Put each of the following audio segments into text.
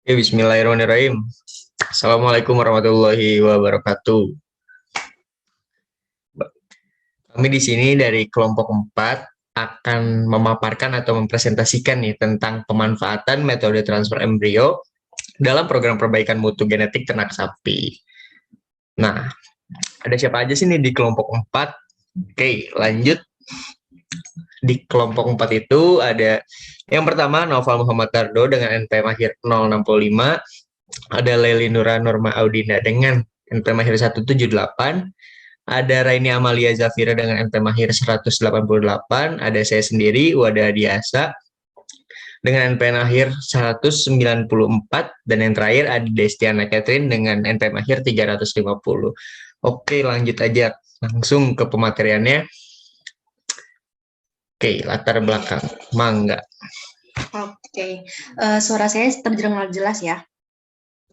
Bismillahirrahmanirrahim. Assalamualaikum warahmatullahi wabarakatuh. Kami di sini dari kelompok 4 akan memaparkan atau mempresentasikan nih tentang pemanfaatan metode transfer embrio dalam program perbaikan mutu genetik ternak sapi. Nah, ada siapa aja sih nih di kelompok 4? Oke, lanjut. Di kelompok 4 itu ada yang pertama Noval Muhammad Tardo dengan NPM akhir 065, ada Leli Nura Norma Audina dengan NPM akhir 178, ada Raini Amalia Zafira dengan NPM akhir 188, ada saya sendiri Wada Diasa dengan NPM akhir 194, dan yang terakhir ada Destiana Catherine dengan NPM akhir 350. Oke, lanjut aja langsung ke pemateriannya. Oke, latar belakang, mangga. Oke, suara saya terdengar jelas ya?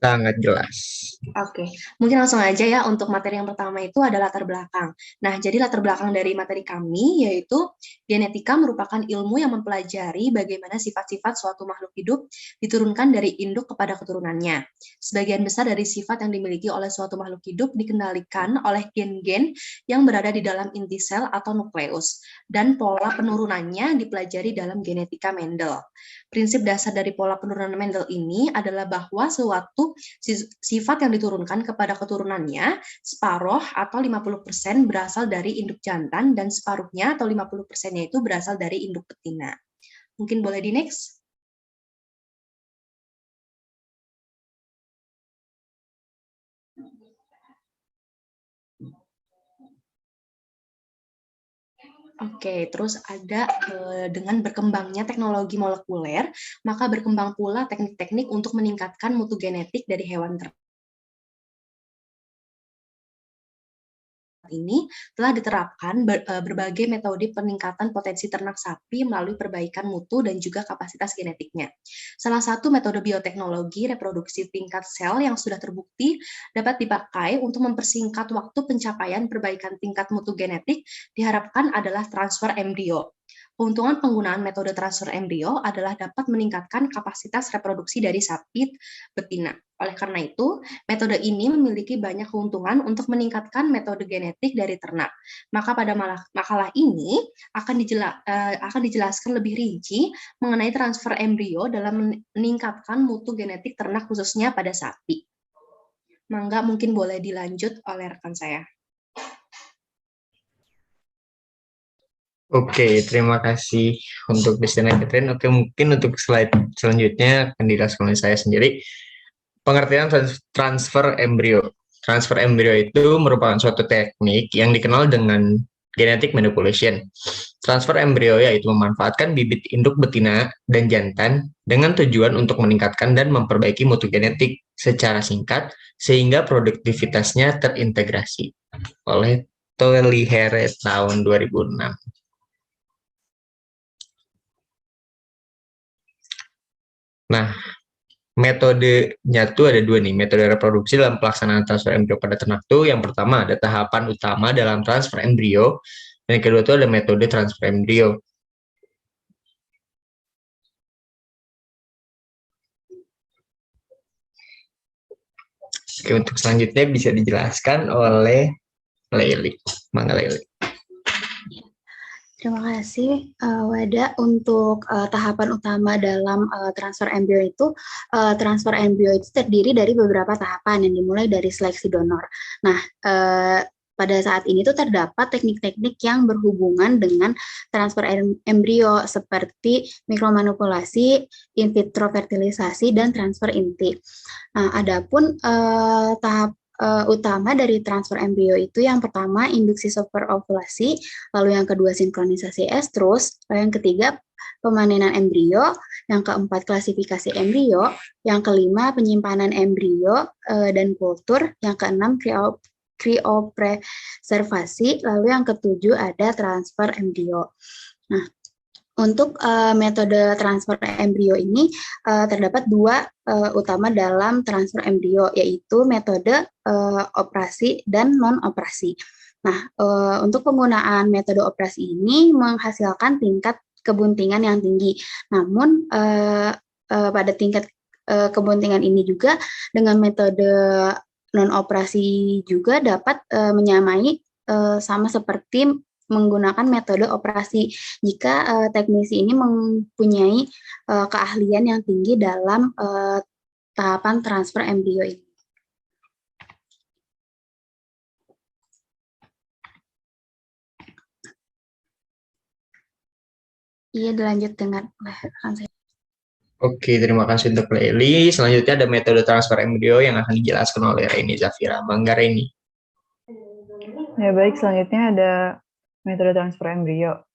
Sangat jelas. Oke, mungkin langsung aja ya untuk materi yang pertama itu ada latar belakang. Nah, jadi latar belakang dari materi kami yaitu genetika merupakan ilmu yang mempelajari bagaimana sifat-sifat suatu makhluk hidup diturunkan dari induk kepada keturunannya. Sebagian besar dari sifat yang dimiliki oleh suatu makhluk hidup dikendalikan oleh gen-gen yang berada di dalam inti sel atau nukleus, dan pola penurunannya dipelajari dalam genetika Mendel. Prinsip dasar dari pola penurunan Mendel ini adalah bahwa suatu sifat yang diturunkan kepada keturunannya, separuh atau 50% berasal dari induk jantan dan separuhnya atau 50%-nya itu berasal dari induk betina. Mungkin boleh di next? Oke, terus ada dengan berkembangnya teknologi molekuler, maka berkembang pula teknik-teknik untuk meningkatkan mutu genetik dari hewan ternak. Ini telah diterapkan berbagai metode peningkatan potensi ternak sapi melalui perbaikan mutu dan juga kapasitas genetiknya. Salah satu metode bioteknologi reproduksi tingkat sel yang sudah terbukti dapat dipakai untuk mempersingkat waktu pencapaian perbaikan tingkat mutu genetik diharapkan adalah transfer embrio. Keuntungan penggunaan metode transfer embrio adalah dapat meningkatkan kapasitas reproduksi dari sapi betina. Oleh karena itu, metode ini memiliki banyak keuntungan untuk meningkatkan metode genetik dari ternak. Maka pada makalah ini akan dijelaskan lebih rinci mengenai transfer embrio dalam meningkatkan mutu genetik ternak khususnya pada sapi. Mangga mungkin boleh dilanjut oleh rekan saya. Oke, terima kasih untuk Destiana Catherine. Oke, mungkin untuk slide selanjutnya akan dijelaskan oleh saya sendiri. Pengertian transfer embrio. Transfer embrio itu merupakan suatu teknik yang dikenal dengan genetic manipulation. Transfer embrio yaitu memanfaatkan bibit induk betina dan jantan dengan tujuan untuk meningkatkan dan memperbaiki mutu genetik secara singkat sehingga produktivitasnya terintegrasi. Oleh Toelihere tahun 2006. Nah, metodenya tuh ada dua nih, metode reproduksi dalam pelaksanaan transfer embrio pada ternak tuh yang pertama ada tahapan utama dalam transfer embrio, dan yang kedua tuh ada metode transfer embrio. Oke, untuk selanjutnya bisa dijelaskan oleh Leli. Mangga Leli. Terima kasih, Wada. Untuk tahapan utama dalam transfer embrio itu, transfer embrio itu terdiri dari beberapa tahapan yang dimulai dari seleksi donor. Nah, pada saat ini tuh terdapat teknik-teknik yang berhubungan dengan transfer embrio seperti mikromanipulasi, in vitro fertilisasi, dan transfer inti. Nah, adapun tahap utama dari transfer embrio itu yang pertama induksi superovulasi, lalu yang kedua sinkronisasi estrus, lalu yang ketiga pemanenan embrio, yang keempat klasifikasi embrio, yang kelima penyimpanan embrio dan kultur, yang keenam kriopreservasi, lalu yang ketujuh ada transfer embrio. Nah, untuk metode transfer embrio ini terdapat dua utama dalam transfer embrio, yaitu metode operasi dan non-operasi. Nah, untuk penggunaan metode operasi ini menghasilkan tingkat kebuntingan yang tinggi. Namun pada tingkat kebuntingan ini juga dengan metode non-operasi juga dapat menyamai sama seperti menggunakan metode operasi jika teknisi ini mempunyai keahlian yang tinggi dalam tahapan transfer embrio ini. Iya, dilanjut dengan rekan saya. Oke, terima kasih untuk Leli. Selanjutnya ada metode transfer embrio yang akan dijelaskan oleh Reni Zafira. Bangga Reni. Ya baik, selanjutnya ada metode transfer embrio.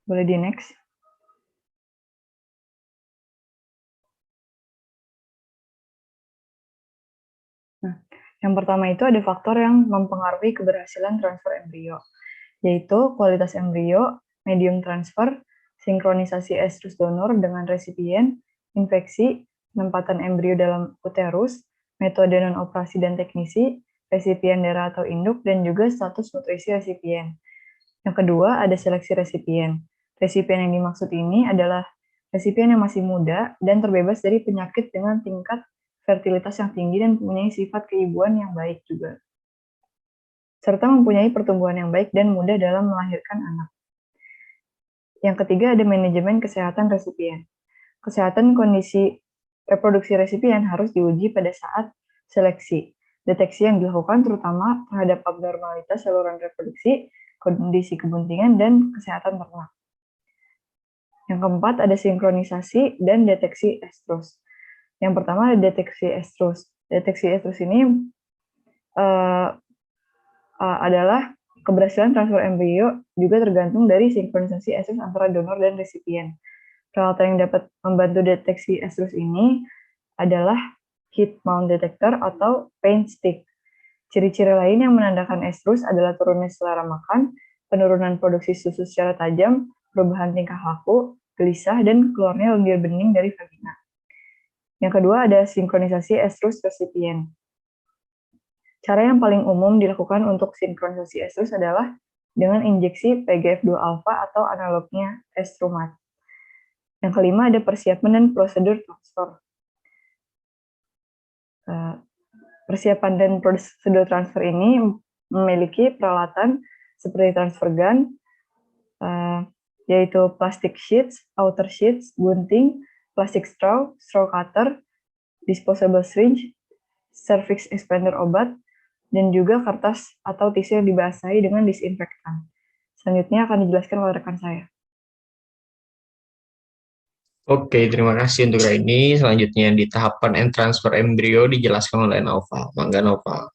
Boleh di next? Nah, yang pertama itu ada faktor yang mempengaruhi keberhasilan transfer embrio, yaitu kualitas embrio, medium transfer, sinkronisasi estrus donor dengan resipien, infeksi, penempatan embrio dalam uterus, metode non-operasi dan teknisi, resipien darah atau induk, dan juga status nutrisi resipien. Yang kedua, ada seleksi resipien. Resipien yang dimaksud ini adalah resipien yang masih muda dan terbebas dari penyakit dengan tingkat fertilitas yang tinggi dan mempunyai sifat keibuan yang baik juga, serta mempunyai pertumbuhan yang baik dan mudah dalam melahirkan anak. Yang ketiga, ada manajemen kesehatan resipien. Kesehatan kondisi reproduksi resipien harus diuji pada saat seleksi. Deteksi yang dilakukan terutama terhadap abnormalitas saluran reproduksi, kondisi kebuntingan, dan kesehatan ternak. Yang keempat, ada sinkronisasi dan deteksi estrus. Yang pertama, ada deteksi estrus. Deteksi estrus ini adalah keberhasilan transfer embrio juga tergantung dari sinkronisasi estrus antara donor dan resipien. Peralatan yang dapat membantu deteksi estrus ini adalah heat mount detector atau paint stick. Ciri-ciri lain yang menandakan estrus adalah turunnya selera makan, penurunan produksi susu secara tajam, perubahan tingkah laku, gelisah, dan keluarnya lendir bening dari vagina. Yang kedua ada sinkronisasi estrus resipien. Cara yang paling umum dilakukan untuk sinkronisasi estrus adalah dengan injeksi PGF2-alpha atau analognya estrumat. Yang kelima ada persiapan dan prosedur transfer. Persiapan dan prosedur transfer ini memiliki peralatan seperti transfer gun, yaitu plastic sheets, outer sheets, gunting, plastic straw, straw cutter, disposable syringe, cervix expander obat, dan juga kertas atau tisu yang dibasahi dengan disinfektan. Selanjutnya akan dijelaskan oleh rekan saya. Oke, terima kasih untuk ini. Selanjutnya di tahapan and transfer embrio dijelaskan oleh Nova. Bangga Nova.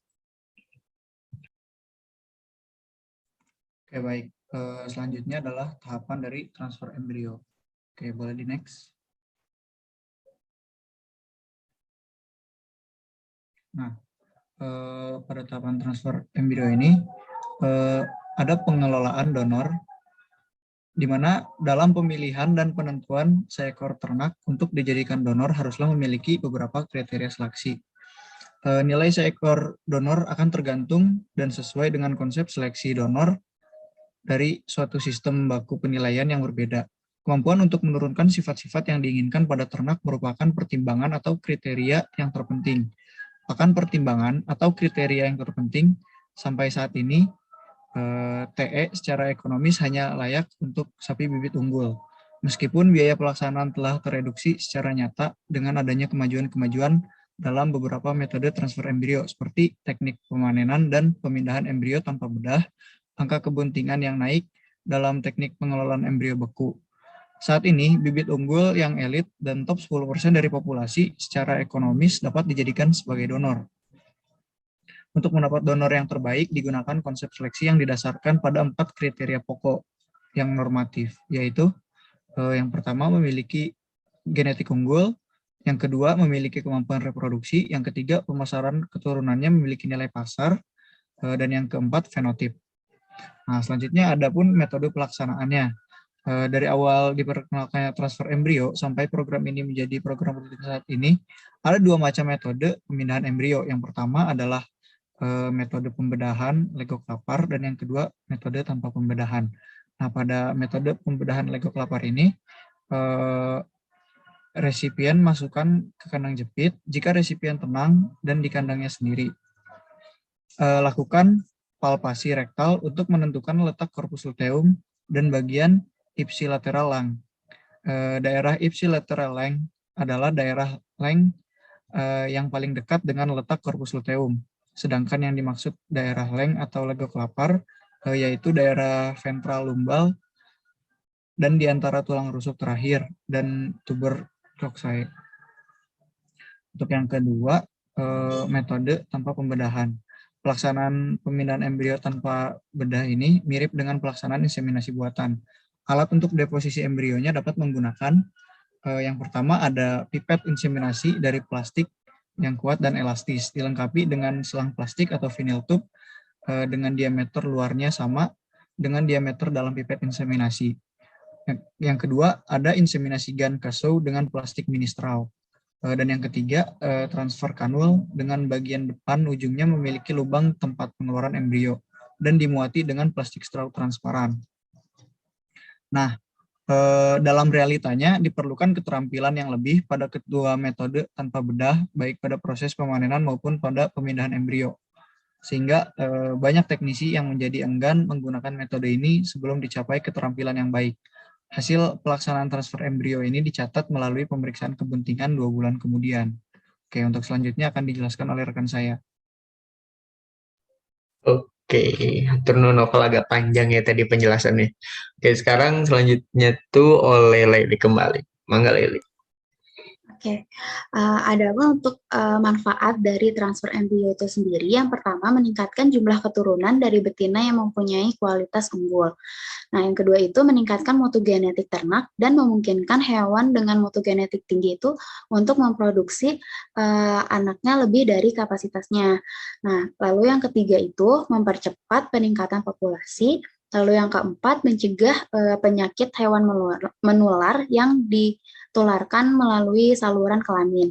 Oke, baik. Selanjutnya adalah tahapan dari transfer embrio. Oke, boleh di next. Nah, pada tahapan transfer embrio ini ada pengelolaan donor, di mana dalam pemilihan dan penentuan seekor ternak untuk dijadikan donor haruslah memiliki beberapa kriteria seleksi. Nilai seekor donor akan tergantung dan sesuai dengan konsep seleksi donor dari suatu sistem baku penilaian yang berbeda. Kemampuan untuk menurunkan sifat-sifat yang diinginkan pada ternak merupakan pertimbangan atau kriteria yang terpenting. Akan pertimbangan atau kriteria yang terpenting sampai saat ini, TE secara ekonomis hanya layak untuk sapi bibit unggul. Meskipun biaya pelaksanaan telah tereduksi secara nyata dengan adanya kemajuan-kemajuan dalam beberapa metode transfer embrio seperti teknik pemanenan dan pemindahan embrio tanpa bedah, angka kebuntingan yang naik dalam teknik pengelolaan embrio beku. Saat ini, bibit unggul yang elit dan top 10% dari populasi secara ekonomis dapat dijadikan sebagai donor. Untuk mendapat donor yang terbaik, digunakan konsep seleksi yang didasarkan pada 4 kriteria pokok yang normatif, yaitu yang pertama memiliki genetik unggul, yang kedua memiliki kemampuan reproduksi, yang ketiga pemasaran keturunannya memiliki nilai pasar, dan yang keempat fenotip. Nah, selanjutnya ada pun metode pelaksanaannya. Dari awal diperkenalkannya transfer embrio sampai program ini menjadi program rutin saat ini, ada 2 macam metode pemindahan embrio. Yang pertama adalah metode pembedahan legoklapar dan yang kedua metode tanpa pembedahan. Nah, pada metode pembedahan legoklapar ini resipien masukkan ke kandang jepit jika resipien tenang dan di kandangnya sendiri. Lakukan palpasi rektal untuk menentukan letak korpus luteum dan bagian ipsilateral lung. Daerah ipsilateral lung adalah daerah lung yang paling dekat dengan letak korpus luteum. Sedangkan yang dimaksud daerah lung atau legoklapar yaitu daerah ventral lumbal dan di antara tulang rusuk terakhir dan tuber coxae. Untuk yang kedua, metode tanpa pembedahan. Pelaksanaan pemindahan embrio tanpa bedah ini mirip dengan pelaksanaan inseminasi buatan. Alat untuk deposisi embrionya dapat menggunakan yang pertama ada pipet inseminasi dari plastik yang kuat dan elastis, dilengkapi dengan selang plastik atau vinyl tube dengan diameter luarnya sama dengan diameter dalam pipet inseminasi. Yang kedua ada inseminasi gun Cassow dengan plastik mini straw. Dan yang ketiga, transfer kanul dengan bagian depan ujungnya memiliki lubang tempat pengeluaran embrio dan dimuati dengan plastik straw transparan. Nah, dalam realitanya diperlukan keterampilan yang lebih pada kedua metode tanpa bedah, baik pada proses pemanenan maupun pada pemindahan embrio. Sehingga banyak teknisi yang menjadi enggan menggunakan metode ini sebelum dicapai keterampilan yang baik. Hasil pelaksanaan transfer embrio ini dicatat melalui pemeriksaan kepentingan 2 bulan kemudian. Oke, untuk selanjutnya akan dijelaskan oleh rekan saya. Oke, turun novel agak panjang ya tadi penjelasannya. Oke, sekarang selanjutnya tuh oleh Leli kembali. Mangga Leli. Oke, adapun untuk manfaat dari transfer embrio itu sendiri, yang pertama meningkatkan jumlah keturunan dari betina yang mempunyai kualitas unggul. Nah, yang kedua itu meningkatkan mutu genetik ternak dan memungkinkan hewan dengan mutu genetik tinggi itu untuk memproduksi anaknya lebih dari kapasitasnya. Nah, lalu yang ketiga itu mempercepat peningkatan populasi. Lalu yang keempat mencegah penyakit hewan menular yang ditularkan melalui saluran kelamin.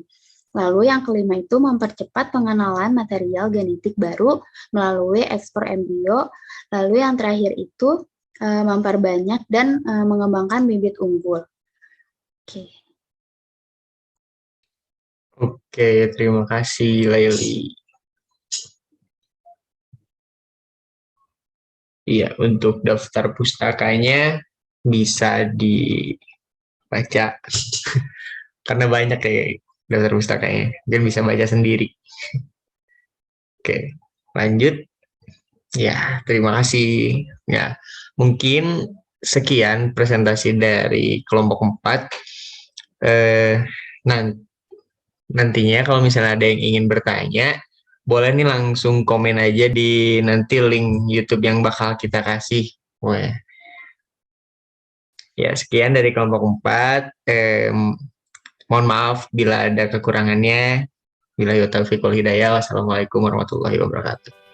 Lalu yang kelima itu mempercepat pengenalan material genetik baru melalui ekspor embrio. Lalu yang terakhir itu memperbanyak dan mengembangkan bibit unggul. Oke, terima kasih Leli. Iya, untuk daftar pustakanya bisa dibaca karena banyak ya daftar pustakanya, dan bisa baca sendiri. Oke, lanjut. Ya, terima kasih. Ya, mungkin sekian presentasi dari kelompok 4. Nantinya kalau misalnya ada yang ingin bertanya, boleh nih langsung komen aja di nanti link YouTube yang bakal kita kasih. Wah. Ya, sekian dari kelompok 4. Mohon maaf bila ada kekurangannya. Billahi taufiq wal hidayah. Wassalamualaikum warahmatullahi wabarakatuh.